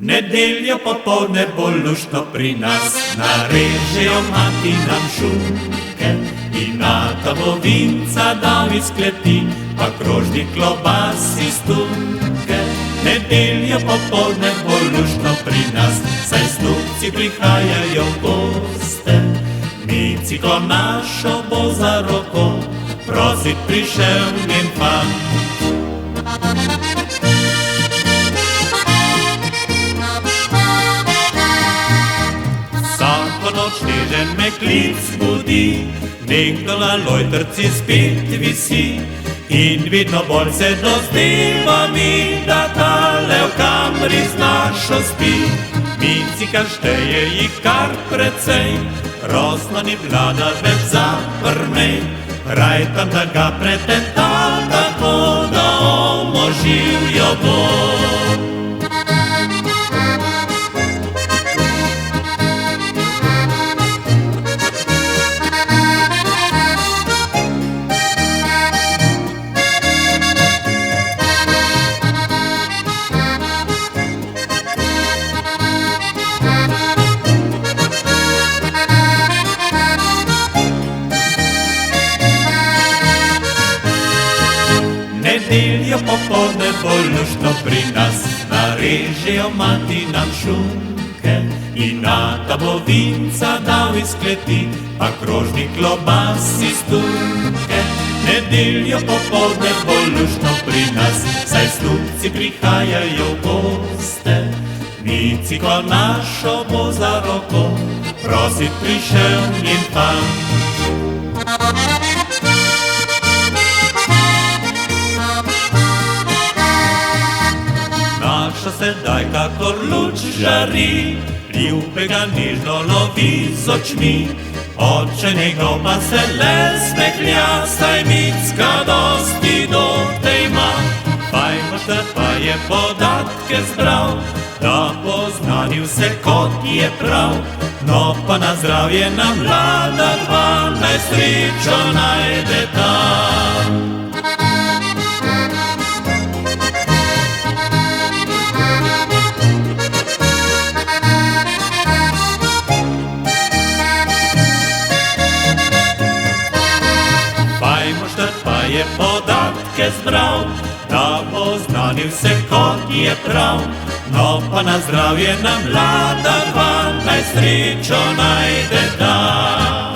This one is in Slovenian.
Nedeljo popoldne bo luštno pri nas, narežejo mati nam šunke in nata bo vinca dal iz kleti, pa krožnik klobas iz tunke. Nedeljo popoldne bo luštno pri nas, saj snupci prihajajo v goste. Miciko našo bo za roko, prosit prišel njen fant. Nežen me klic budi, nekdo na lojtrci spet visi in vidno bolj se dozdeva mi, da tale v kamri z našo spi. Micika šteje jih kar precej, rosno ni vlada več zaprmej, rajtam, da ga pretenta tako, da omožil jo bo. Nedeljo popoldne bo luštno pri nas, narežejo mati nam šunke in nata bo vinca dal iz kleti, pa krožnik klobas iz tunke. Nedeljo popoldne bo luštno pri nas, saj snupci prihajajo v goste. Miciko našo bo za roko, prosit prišel njen fant. Naša sedaj kakor luč žari, ljubega nežno lovi z očmi, oče njegov pa se le smehlja, saj Micka dosti dote ima. Fajmošter pa je podatke zbral, da poznanil se kot je prav, no pa na zdravje nam mlada dva, naj srečo najde tam. Je podatke zbral, da poznanil se kot je prav, no pa na zdravje nam mlada dva, naj srečo najde tam.